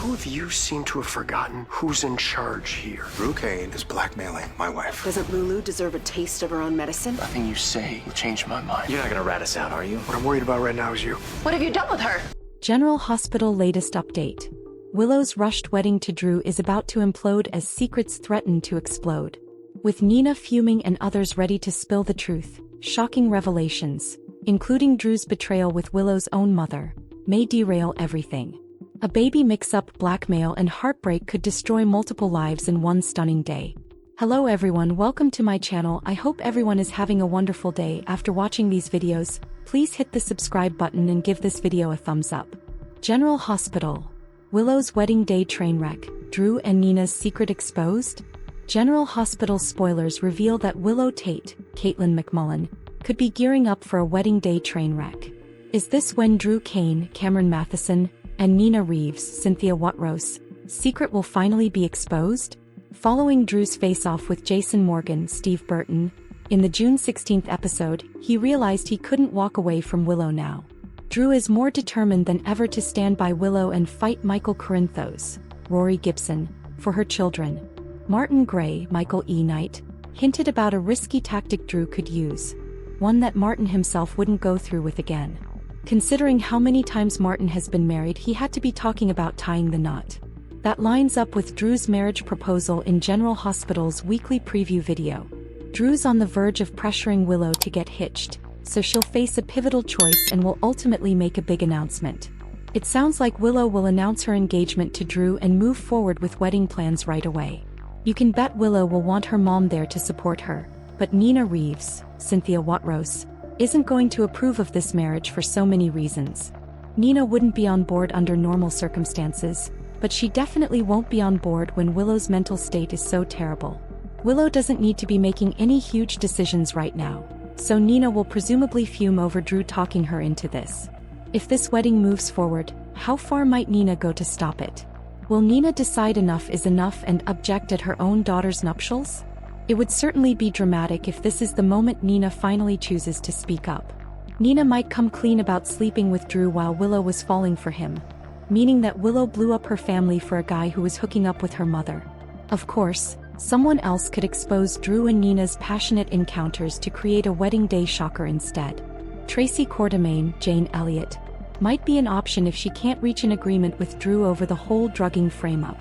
two of you seem to have forgotten who's in charge here. Drew Kane is blackmailing my wife. Doesn't Lulu deserve a taste of her own medicine? Nothing you say will change my mind. You're not gonna rat us out, are you? What I'm worried about right now is you. What have you done with her? General Hospital latest update. Willow's rushed wedding to Drew is about to implode as secrets threaten to explode. With Nina fuming and others ready to spill the truth, shocking revelations, including Drew's betrayal with Willow's own mother, may derail everything. A baby mix-up, blackmail and heartbreak could destroy multiple lives in one stunning day. Hello everyone, welcome to my channel. I hope everyone is having a wonderful day. After watching these videos, please hit the subscribe button and give this video a thumbs up. General Hospital. Willow's wedding day train wreck, Drew and Nina's secret exposed? General Hospital spoilers reveal that Willow Tate, Caitlin McMullen, could be gearing up for a wedding day train wreck. Is this when Drew Kane, Cameron Matheson, and Nina Reeves, Cynthia Watrous, secret will finally be exposed? Following Drew's face-off with Jason Morgan, Steve Burton, in the June 16th episode, he realized he couldn't walk away from Willow now. Drew is more determined than ever to stand by Willow and fight Michael Corinthos, Rory Gibson, for her children. Martin Gray, Michael E. Knight, hinted about a risky tactic Drew could use, one that Martin himself wouldn't go through with again. Considering how many times Martin has been married, he had to be talking about tying the knot. That lines up with Drew's marriage proposal in General Hospital's weekly preview video. Drew's on the verge of pressuring Willow to get hitched, so she'll face a pivotal choice and will ultimately make a big announcement. It sounds like Willow will announce her engagement to Drew and move forward with wedding plans right away. You can bet Willow will want her mom there to support her, but Nina Reeves, Cynthia Watrous, isn't going to approve of this marriage for so many reasons. Nina wouldn't be on board under normal circumstances, but she definitely won't be on board when Willow's mental state is so terrible. Willow doesn't need to be making any huge decisions right now, so Nina will presumably fume over Drew talking her into this. If this wedding moves forward, how far might Nina go to stop it? Will Nina decide enough is enough and object at her own daughter's nuptials? It would certainly be dramatic if this is the moment Nina finally chooses to speak up. Nina might come clean about sleeping with Drew while Willow was falling for him, meaning that Willow blew up her family for a guy who was hooking up with her mother. Of course, someone else could expose Drew and Nina's passionate encounters to create a wedding day shocker instead. Tracy Quartermaine, Jane Elliott, might be an option if she can't reach an agreement with Drew over the whole drugging frame-up.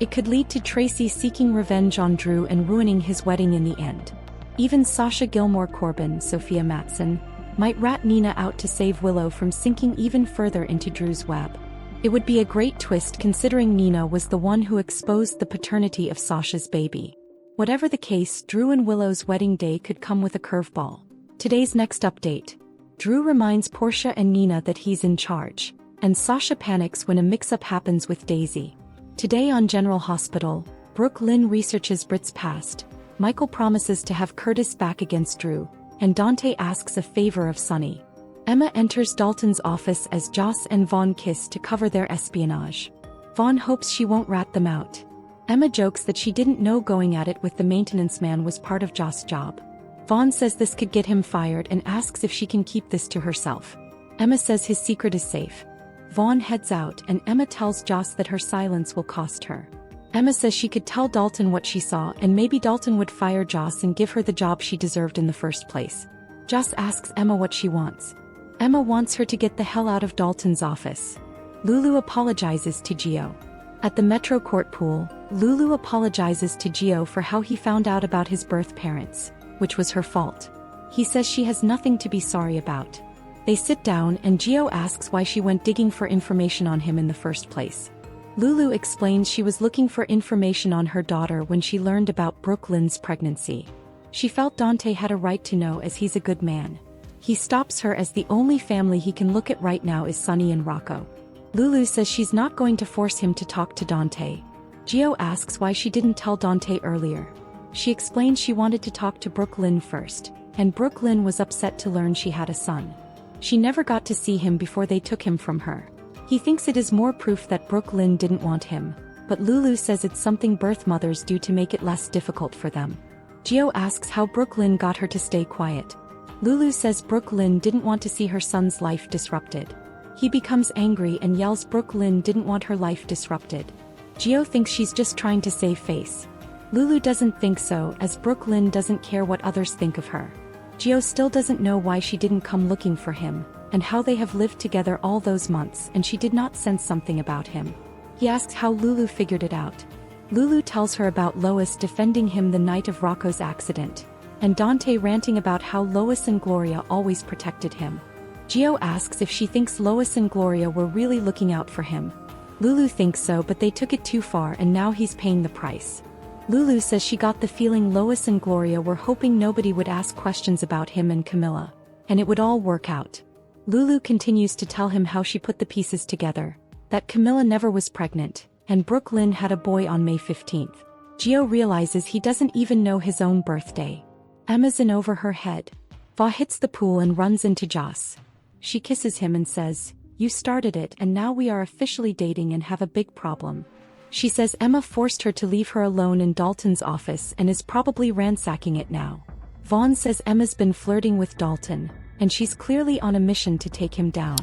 It could lead to Tracy seeking revenge on Drew and ruining his wedding in the end. Even Sasha Gilmore Corbin, Sophia Matson, might rat Nina out to save Willow from sinking even further into Drew's web. It would be a great twist considering Nina was the one who exposed the paternity of Sasha's baby. Whatever the case, Drew and Willow's wedding day could come with a curveball. Today's next update. Drew reminds Portia and Nina that he's in charge, and Sasha panics when a mix-up happens with Daisy. Today on General Hospital, Brooke Lynn researches Britt's past, Michael promises to have Curtis back against Drew, and Dante asks a favor of Sonny. Emma enters Dalton's office as Joss and Vaughn kiss to cover their espionage. Vaughn hopes she won't rat them out. Emma jokes that she didn't know going at it with the maintenance man was part of Joss' job. Vaughn says this could get him fired and asks if she can keep this to herself. Emma says his secret is safe. Vaughn heads out and Emma tells Joss that her silence will cost her. Emma says she could tell Dalton what she saw and maybe Dalton would fire Joss and give her the job she deserved in the first place. Joss asks Emma what she wants. Emma wants her to get the hell out of Dalton's office. Lulu apologizes to Gio. At the Metro Court pool, Lulu apologizes to Gio for how he found out about his birth parents, which was her fault. He says she has nothing to be sorry about. They sit down and Gio asks why she went digging for information on him in the first place. Lulu explains she was looking for information on her daughter when she learned about Brooke Lynn's pregnancy. She felt Dante had a right to know as he's a good man. He stops her as the only family he can look at right now is Sonny and Rocco. Lulu says she's not going to force him to talk to Dante. Gio asks why she didn't tell Dante earlier. She explains she wanted to talk to Brooke Lynn first, and Brooke Lynn was upset to learn she had a son. She never got to see him before they took him from her. He thinks it is more proof that Brooke Lynn didn't want him, but Lulu says it's something birth mothers do to make it less difficult for them. Gio asks how Brooke Lynn got her to stay quiet. Lulu says Brooke Lynn didn't want to see her son's life disrupted. He becomes angry and yells Brooklyn didn't want her life disrupted. Gio thinks she's just trying to save face. Lulu doesn't think so, as Brooklyn doesn't care what others think of her. Gio still doesn't know why she didn't come looking for him, and how they have lived together all those months and she did not sense something about him. He asks how Lulu figured it out. Lulu tells her about Lois defending him the night of Rocco's accident, and Dante ranting about how Lois and Gloria always protected him. Gio asks if she thinks Lois and Gloria were really looking out for him. Lulu thinks so, but they took it too far and now he's paying the price. Lulu says she got the feeling Lois and Gloria were hoping nobody would ask questions about him and Camilla, and it would all work out. Lulu continues to tell him how she put the pieces together, that Camilla never was pregnant, and Brooklyn had a boy on May 15th. Gio realizes he doesn't even know his own birthday. Emma's in over her head. Va hits the pool and runs into Joss. She kisses him and says, "You started it and now we are officially dating and have a big problem." She says Emma forced her to leave her alone in Dalton's office and is probably ransacking it now. Vaughn says Emma's been flirting with Dalton, and she's clearly on a mission to take him down.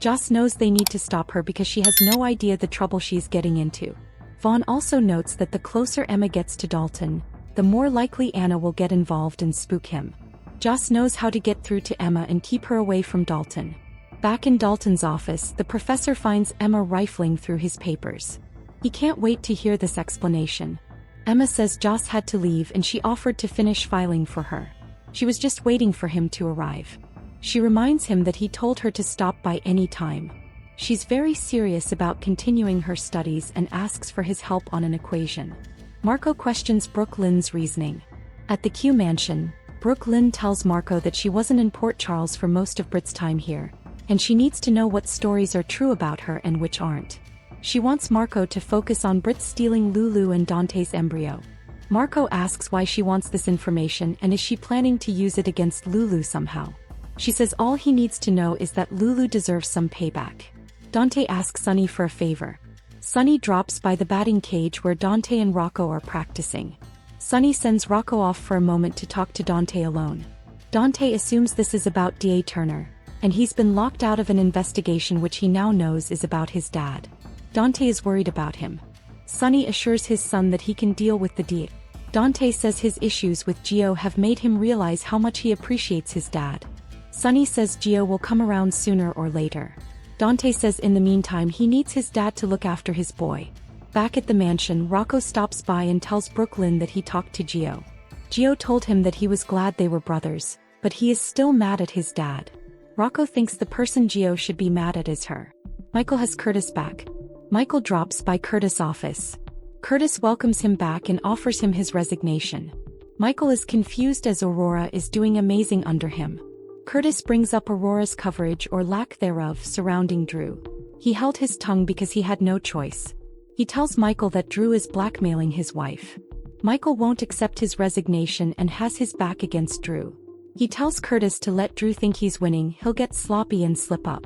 Joss knows they need to stop her because she has no idea the trouble she's getting into. Vaughn also notes that the closer Emma gets to Dalton, the more likely Anna will get involved and spook him. Joss knows how to get through to Emma and keep her away from Dalton. Back in Dalton's office, the professor finds Emma rifling through his papers. He can't wait to hear this explanation. Emma says Joss had to leave and she offered to finish filing for her. She was just waiting for him to arrive. She reminds him that he told her to stop by any time. She's very serious about continuing her studies and asks for his help on an equation. Marco questions Brooklyn's reasoning. At the Q mansion, Brooklyn tells Marco that she wasn't in Port Charles for most of Brit's time here, and she needs to know what stories are true about her and which aren't. She wants Marco to focus on Brit stealing Lulu and Dante's embryo. Marco asks why she wants this information and is she planning to use it against Lulu somehow. She says all he needs to know is that Lulu deserves some payback. Dante asks Sunny for a favor. Sunny drops by the batting cage where Dante and Rocco are practicing. Sunny sends Rocco off for a moment to talk to Dante alone. Dante assumes this is about D.A. Turner, and he's been locked out of an investigation which he now knows is about his dad. Dante is worried about him. Sunny assures his son that he can deal with the deal. Dante says his issues with Gio have made him realize how much he appreciates his dad. Sunny says Gio will come around sooner or later. Dante says in the meantime he needs his dad to look after his boy. Back at the mansion, Rocco stops by and tells Brooklyn that he talked to Gio. Gio told him that he was glad they were brothers, but he is still mad at his dad. Rocco thinks the person Gio should be mad at is her. Michael has Curtis back. Michael drops by Curtis' office. Curtis welcomes him back and offers him his resignation. Michael is confused as Aurora is doing amazing under him. Curtis brings up Aurora's coverage or lack thereof surrounding Drew. He held his tongue because he had no choice. He tells Michael that Drew is blackmailing his wife. Michael won't accept his resignation and has his back against Drew. He tells Curtis to let Drew think he's winning, he'll get sloppy and slip up.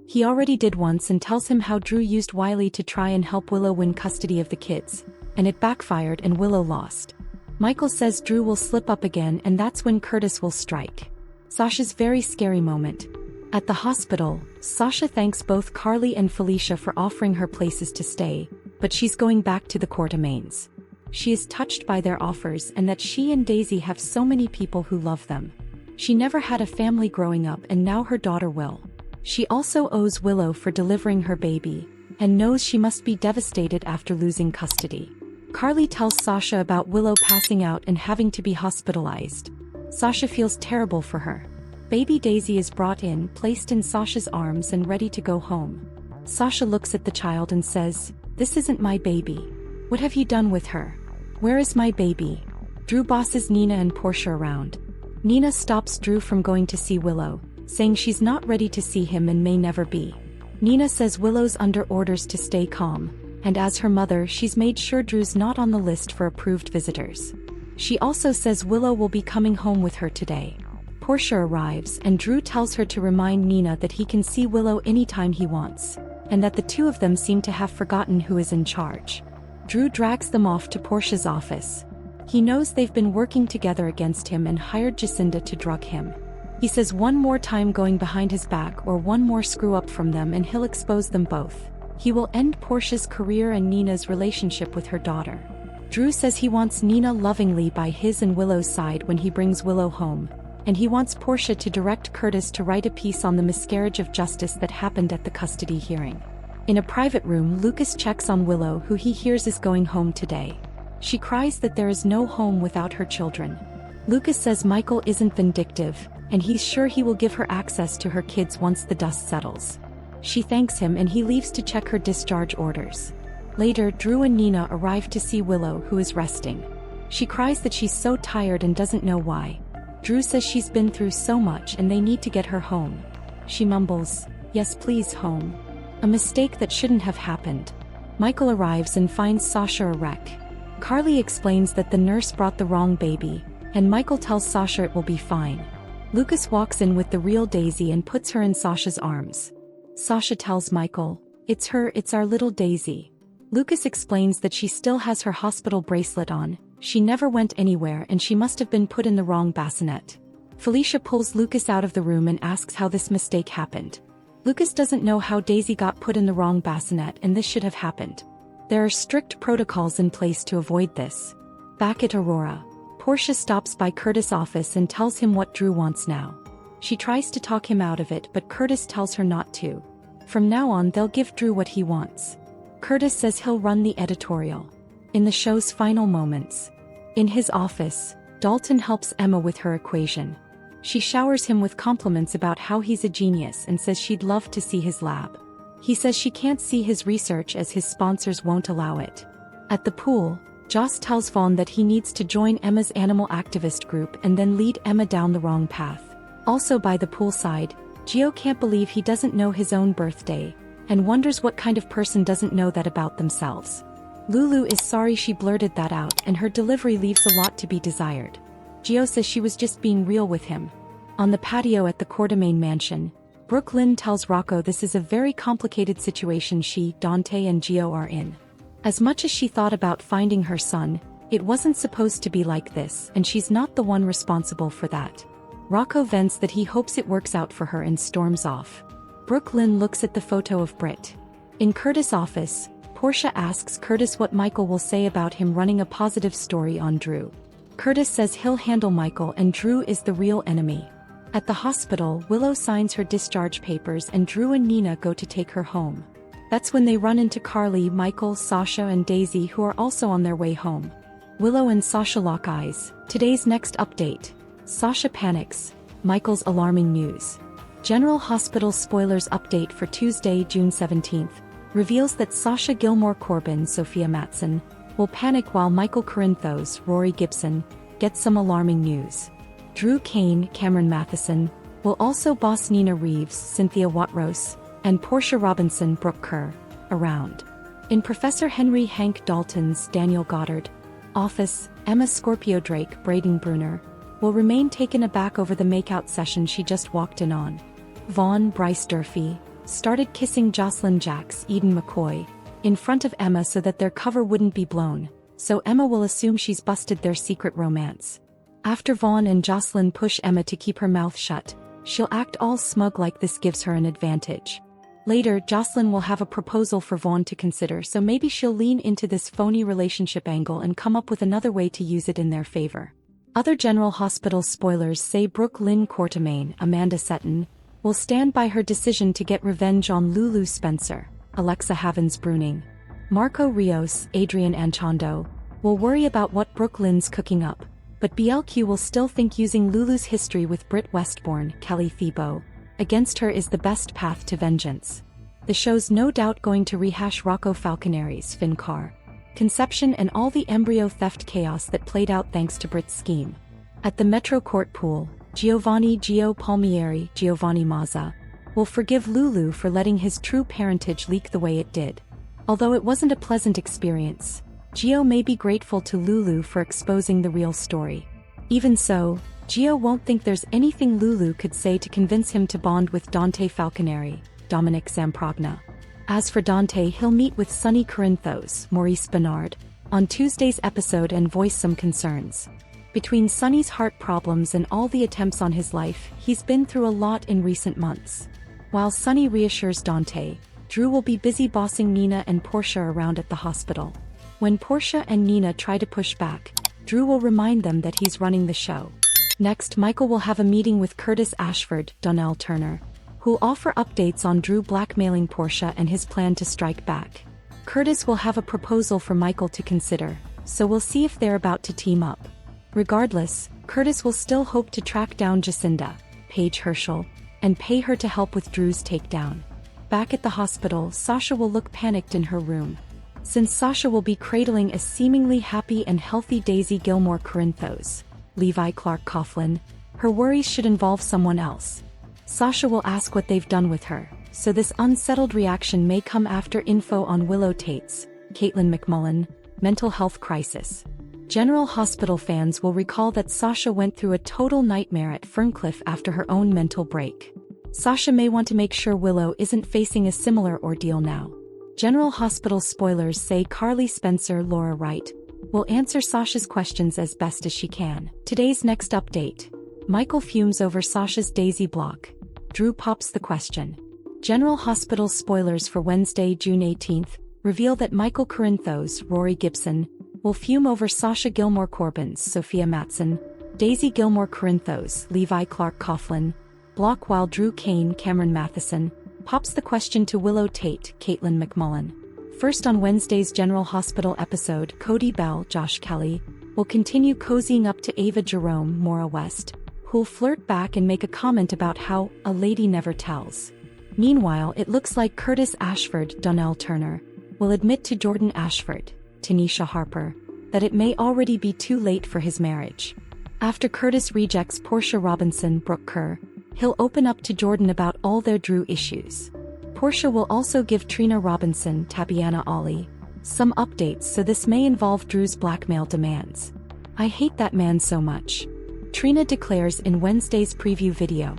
He already did once and tells him how Drew used Wiley to try and help Willow win custody of the kids, and it backfired and Willow lost. Michael says Drew will slip up again and that's when Curtis will strike. Sasha's very scary moment. At the hospital, Sasha thanks both Carly and Felicia for offering her places to stay, but she's going back to the Quartermaines. She is touched by their offers and that she and Daisy have so many people who love them. She never had a family growing up and now her daughter will. She also owes Willow for delivering her baby, and knows she must be devastated after losing custody. Carly tells Sasha about Willow passing out and having to be hospitalized. Sasha feels terrible for her. Baby Daisy is brought in, placed in Sasha's arms and ready to go home. Sasha looks at the child and says, "This isn't my baby. What have you done with her? Where is my baby?" Drew bosses Nina and Portia around. Nina stops Drew from going to see Willow, saying she's not ready to see him and may never be. Nina says Willow's under orders to stay calm, and as her mother she's made sure Drew's not on the list for approved visitors. She also says Willow will be coming home with her today. Portia arrives and Drew tells her to remind Nina that he can see Willow anytime he wants, and that the two of them seem to have forgotten who is in charge. Drew drags them off to Portia's office. He knows they've been working together against him and hired Jacinda to drug him. He says one more time going behind his back or one more screw-up from them and he'll expose them both. He will end Portia's career and Nina's relationship with her daughter. Drew says he wants Nina lovingly by his and Willow's side when he brings Willow home, and he wants Portia to direct Curtis to write a piece on the miscarriage of justice that happened at the custody hearing. In a private room, Lucas checks on Willow, who he hears is going home today. She cries that there is no home without her children. Lucas says Michael isn't vindictive, and he's sure he will give her access to her kids once the dust settles. She thanks him and he leaves to check her discharge orders. Later, Drew and Nina arrive to see Willow, who is resting. She cries that she's so tired and doesn't know why. Drew says she's been through so much and they need to get her home. She mumbles, "Yes please, home." A mistake that shouldn't have happened. Michael arrives and finds Sasha a wreck. Carly explains that the nurse brought the wrong baby, and Michael tells Sasha it will be fine. Lucas walks in with the real Daisy and puts her in Sasha's arms. Sasha tells Michael, "It's her, it's our little Daisy." Lucas explains that she still has her hospital bracelet on, she never went anywhere and she must have been put in the wrong bassinet. Felicia pulls Lucas out of the room and asks how this mistake happened. Lucas doesn't know how Daisy got put in the wrong bassinet and this should have happened. There are strict protocols in place to avoid this. Back at Aurora, Portia stops by Curtis' office and tells him what Drew wants now. She tries to talk him out of it, but Curtis tells her not to. From now on they'll give Drew what he wants. Curtis says he'll run the editorial. In the show's final moments, in his office, Dalton helps Emma with her equation. She showers him with compliments about how he's a genius and says she'd love to see his lab. He says she can't see his research as his sponsors won't allow it. At the pool, Joss tells Vaughn that he needs to join Emma's animal activist group and then lead Emma down the wrong path. Also by the poolside, Gio can't believe he doesn't know his own birthday, and wonders what kind of person doesn't know that about themselves. Lulu is sorry she blurted that out and her delivery leaves a lot to be desired. Gio says she was just being real with him. On the patio at the Quartermain mansion, Brooklyn tells Rocco this is a very complicated situation she, Dante and Gio are in. As much as she thought about finding her son, it wasn't supposed to be like this and she's not the one responsible for that. Rocco vents that he hopes it works out for her and storms off. Brooklyn looks at the photo of Britt. In Curtis' office, Portia asks Curtis what Michael will say about him running a positive story on Drew. Curtis says he'll handle Michael and Drew is the real enemy. At the hospital, Willow signs her discharge papers and Drew and Nina go to take her home. That's when they run into Carly, Michael, Sasha and Daisy, who are also on their way home. Willow and Sasha lock eyes. Today's next update. Sasha panics. Michael's alarming news. General Hospital spoilers update for Tuesday, June 17th, reveals that Sasha Gilmore Corbin, Sophia Matson, will panic while Michael Corinthos, Rory Gibson, gets some alarming news. Drew Kane, Cameron Matheson, will also boss Nina Reeves, Cynthia Watrose, and Portia Robinson, Brooke Kerr, around. In Professor Henry Hank Dalton's Daniel Goddard office, Emma Scorpio Drake, Braden Bruner, will remain taken aback over the makeout session she just walked in on. Vaughn, Bryce Durfee, started kissing Jocelyn Jacks, Eden McCoy, in front of Emma so that their cover wouldn't be blown, so Emma will assume she's busted their secret romance. After Vaughn and Jocelyn push Emma to keep her mouth shut, she'll act all smug like this gives her an advantage. Later, Jocelyn will have a proposal for Vaughn to consider, so maybe she'll lean into this phony relationship angle and come up with another way to use it in their favor. Other General Hospital spoilers say Brooke Lynn Quartermain, Amanda Setton, will stand by her decision to get revenge on Lulu Spencer, Alexa Havens Bruning. Marco Rios, Adrian Anchondo, will worry about what Brooke Lynn's cooking up, but BLQ will still think using Lulu's history with Britt Westbourne, Kelly Thiebaud, against her is the best path to vengeance. The show's no doubt going to rehash Rocco Falconeri's Finn Carr conception and all the embryo theft chaos that played out thanks to Britt's scheme. At the Metro Court pool, Gio Palmieri, Giovanni Mazza, will forgive Lulu for letting his true parentage leak the way it did. Although it wasn't a pleasant experience, Gio may be grateful to Lulu for exposing the real story. Even so, Gio won't think there's anything Lulu could say to convince him to bond with Dante Falconeri, Dominic Zamprogna. As for Dante, he'll meet with Sonny Corinthos, Maurice Bernard, on Tuesday's episode and voice some concerns. Between Sonny's heart problems and all the attempts on his life, he's been through a lot in recent months. While Sonny reassures Dante, Drew will be busy bossing Nina and Portia around at the hospital. When Portia and Nina try to push back, Drew will remind them that he's running the show. Next, Michael will have a meeting with Curtis Ashford, Donnell Turner, who'll offer updates on Drew blackmailing Portia and his plan to strike back. Curtis will have a proposal for Michael to consider, so we'll see if they're about to team up. Regardless, Curtis will still hope to track down Jacinda, Paige Herschel, and pay her to help with Drew's takedown. Back at the hospital, Sasha will look panicked in her room. Since Sasha will be cradling a seemingly happy and healthy Daisy Gilmore Corinthos, Levi Clark Coughlin, her worries should involve someone else. Sasha will ask what they've done with her, so this unsettled reaction may come after info on Willow Tate's, Caitlin McMullen, mental health crisis. General Hospital fans will recall that Sasha went through a total nightmare at Ferncliff after her own mental break. Sasha may want to make sure Willow isn't facing a similar ordeal now. General Hospital spoilers say Carly Spencer, Laura Wright, will answer Sasha's questions as best as she can. Today's next update. Michael fumes over Sasha's Daisy block. Drew pops the question. General Hospital spoilers for Wednesday, June 18th, reveal that Michael Corinthos, Rory Gibson, will fume over Sasha Gilmore Corbin's, Sophia Matson, Daisy Gilmore Corinthos, Levi Clark Coughlin, block, while Drew Kane, Cameron Matheson, pops the question to Willow Tate, Caitlin McMullen. First, on Wednesday's General Hospital episode, Cody Bell, Josh Kelly, will continue cozying up to Ava Jerome, Maura West, who'll flirt back and make a comment about how a lady never tells. Meanwhile, it looks like Curtis Ashford, Donnell Turner, will admit to Jordan Ashford, Tanisha Harper, that it may already be too late for his marriage. After Curtis rejects Portia Robinson, Brooke Kerr, he'll open up to Jordan about all their Drew issues. Portia will also give Trina Robinson, Tabiana Ollie, some updates, so this may involve Drew's blackmail demands. I hate that man so much. Trina declares in Wednesday's preview video.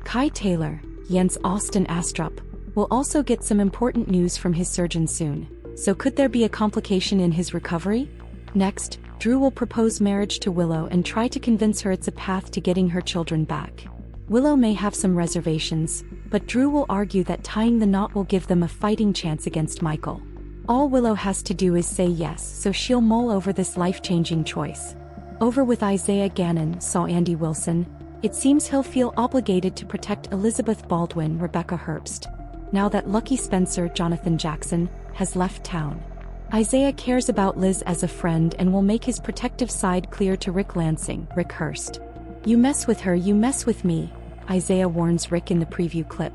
Kai Taylor, Jens Austin Astrup, will also get some important news from his surgeon soon, so could there be a complication in his recovery? Next, Drew will propose marriage to Willow and try to convince her it's a path to getting her children back. Willow may have some reservations, but Drew will argue that tying the knot will give them a fighting chance against Michael. All Willow has to do is say yes, so she'll mull over this life-changing choice. Over with Isaiah Gannon, saw Andy Wilson, it seems he'll feel obligated to protect Elizabeth Baldwin, Rebecca Herbst, now that Lucky Spencer, Jonathan Jackson, has left town. Isaiah cares about Liz as a friend and will make his protective side clear to Rick Lansing, Rick Hurst. You mess with her, you mess with me, Isaiah warns Rick in the preview clip.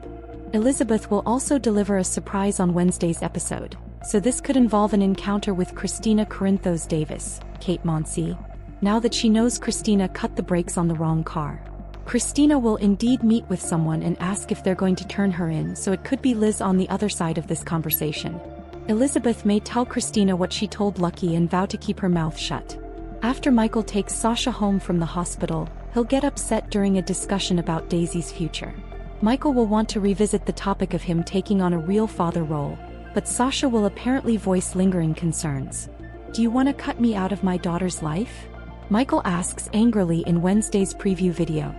Elizabeth will also deliver a surprise on Wednesday's episode, so this could involve an encounter with Kristina Corinthos Davis, Kate Monsey, now that she knows Kristina cut the brakes on the wrong car. Kristina will indeed meet with someone and ask if they're going to turn her in, so it could be Liz on the other side of this conversation. Elizabeth may tell Kristina what she told Lucky and vow to keep her mouth shut. After Michael takes Sasha home from the hospital, he'll get upset during a discussion about Daisy's future. Michael will want to revisit the topic of him taking on a real father role, but Sasha will apparently voice lingering concerns. Do you want to cut me out of my daughter's life? Michael asks angrily in Wednesday's preview video.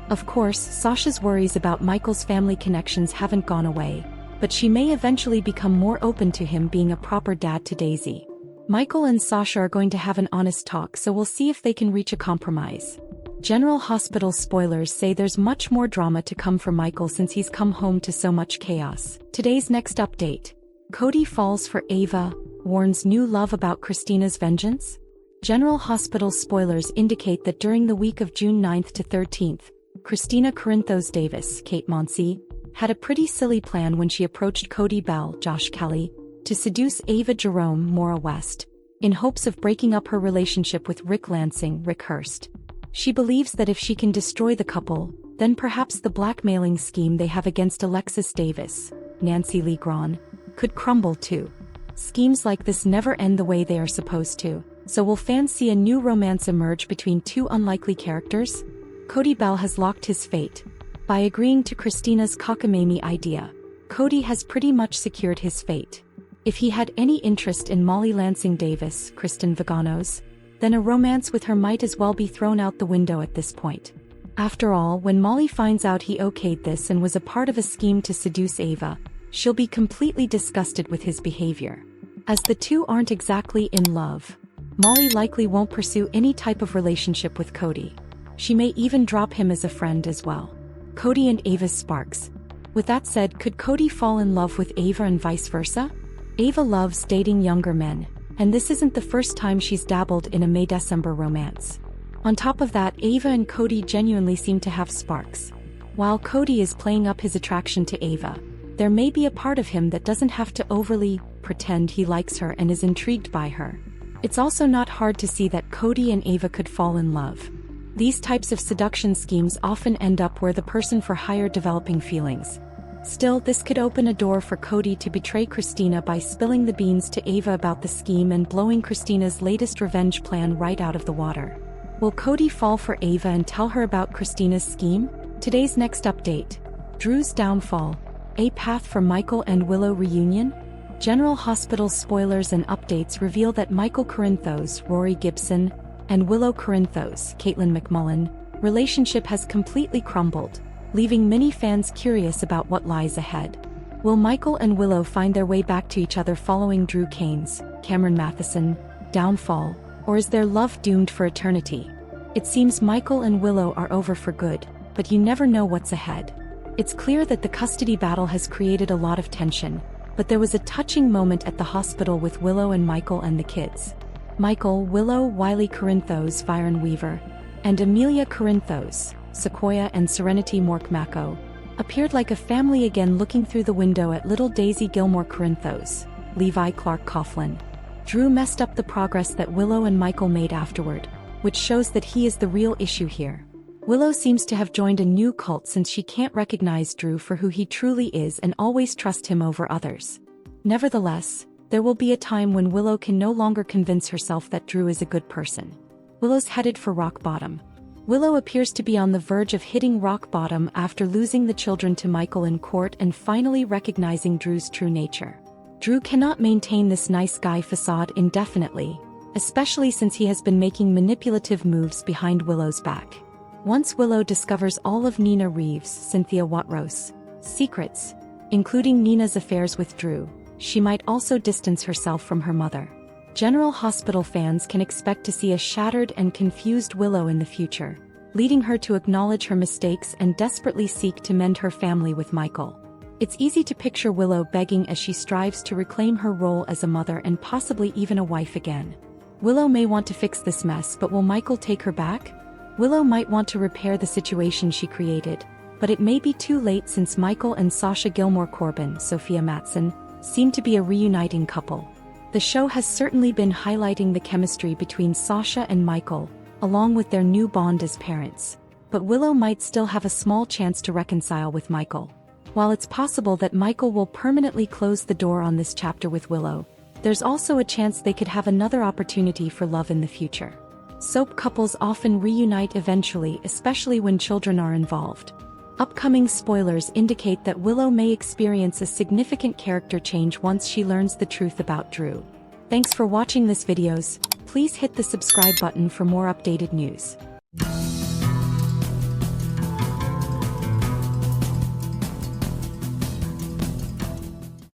Of course, Sasha's worries about Michael's family connections haven't gone away, but she may eventually become more open to him being a proper dad to Daisy. Michael and Sasha are going to have an honest talk, so we'll see if they can reach a compromise. General Hospital spoilers say there's much more drama to come for Michael since he's come home to so much chaos. Today's next update. Cody falls for Ava, warns new love about Kristina's vengeance? General Hospital spoilers indicate that during the week of June 9th to 13th, Kristina Corinthos Davis, Kate Monsey, had a pretty silly plan when she approached Cody Bell, Josh Kelly, to seduce Ava Jerome, Maura West, in hopes of breaking up her relationship with Rick Lansing, Rick Hurst. She believes that if she can destroy the couple, then perhaps the blackmailing scheme they have against Alexis Davis, Nancy Lee Grahn, could crumble too. Schemes like this never end the way they are supposed to, so will fans see a new romance emerge between two unlikely characters? Cody Bell has locked his fate. By agreeing to Kristina's cockamamie idea, Cody has pretty much secured his fate. If he had any interest in Molly Lansing Davis, Kristen Vaganos, then a romance with her might as well be thrown out the window at this point. After all, when Molly finds out he okayed this and was a part of a scheme to seduce Ava, she'll be completely disgusted with his behavior. As the two aren't exactly in love, Molly likely won't pursue any type of relationship with Cody. She may even drop him as a friend as well. Cody and Ava's sparks. With that said, could Cody fall in love with Ava and vice versa? Ava loves dating younger men, and this isn't the first time she's dabbled in a May-December romance. On top of that, Ava and Cody genuinely seem to have sparks. While Cody is playing up his attraction to Ava, there may be a part of him that doesn't have to overly pretend he likes her and is intrigued by her. It's also not hard to see that Cody and Ava could fall in love. These types of seduction schemes often end up where the person for hire developing feelings. Still, this could open a door for Cody to betray Kristina by spilling the beans to Ava about the scheme and blowing Kristina's latest revenge plan right out of the water. Will Cody fall for Ava and tell her about Kristina's scheme? Today's next update. Drew's downfall. A path for Michael and Willow reunion? General Hospital spoilers and updates reveal that Michael Corinthos, Rory Gibson, and Willow Corinthos, Caitlin McMullen, relationship has completely crumbled, leaving many fans curious about what lies ahead. Will Michael and Willow find their way back to each other following Drew Kane's, Cameron Matheson, downfall, or is their love doomed for eternity? It seems Michael and Willow are over for good, but you never know what's ahead. It's clear that the custody battle has created a lot of tension, but there was a touching moment at the hospital with Willow and Michael and the kids. Michael, Willow, Wiley Corinthos, Viren Weaver, and Amelia Corinthos, Sequoia and Serenity Morkmako, appeared like a family again looking through the window at little Daisy Gilmore Corinthos, Levi Clark Coughlin. Drew messed up the progress that Willow and Michael made afterward, which shows that he is the real issue here. Willow seems to have joined a new cult since she can't recognize Drew for who he truly is and always trust him over others. Nevertheless, there will be a time when Willow can no longer convince herself that Drew is a good person. Willow's headed for rock bottom. Willow appears to be on the verge of hitting rock bottom after losing the children to Michael in court and finally recognizing Drew's true nature. Drew cannot maintain this nice guy facade indefinitely, especially since he has been making manipulative moves behind Willow's back. Once Willow discovers all of Nina Reeves' Cynthia Watrous secrets, including Nina's affairs with Drew, she might also distance herself from her mother. General Hospital fans can expect to see a shattered and confused Willow in the future, leading her to acknowledge her mistakes and desperately seek to mend her family with Michael. It's easy to picture Willow begging as she strives to reclaim her role as a mother and possibly even a wife again. Willow may want to fix this mess, but will Michael take her back? Willow might want to repair the situation she created, but it may be too late since Michael and Sasha Gilmore Corbin, Sophia Matson, seem to be a reuniting couple. The show has certainly been highlighting the chemistry between Sasha and Michael, along with their new bond as parents. But Willow might still have a small chance to reconcile with Michael. While it's possible that Michael will permanently close the door on this chapter with Willow, there's also a chance they could have another opportunity for love in the future. Soap couples often reunite eventually, especially when children are involved. Upcoming spoilers indicate that Willow may experience a significant character change once she learns the truth about Drew. Thanks for watching this videos. Please hit the subscribe button for more updated news.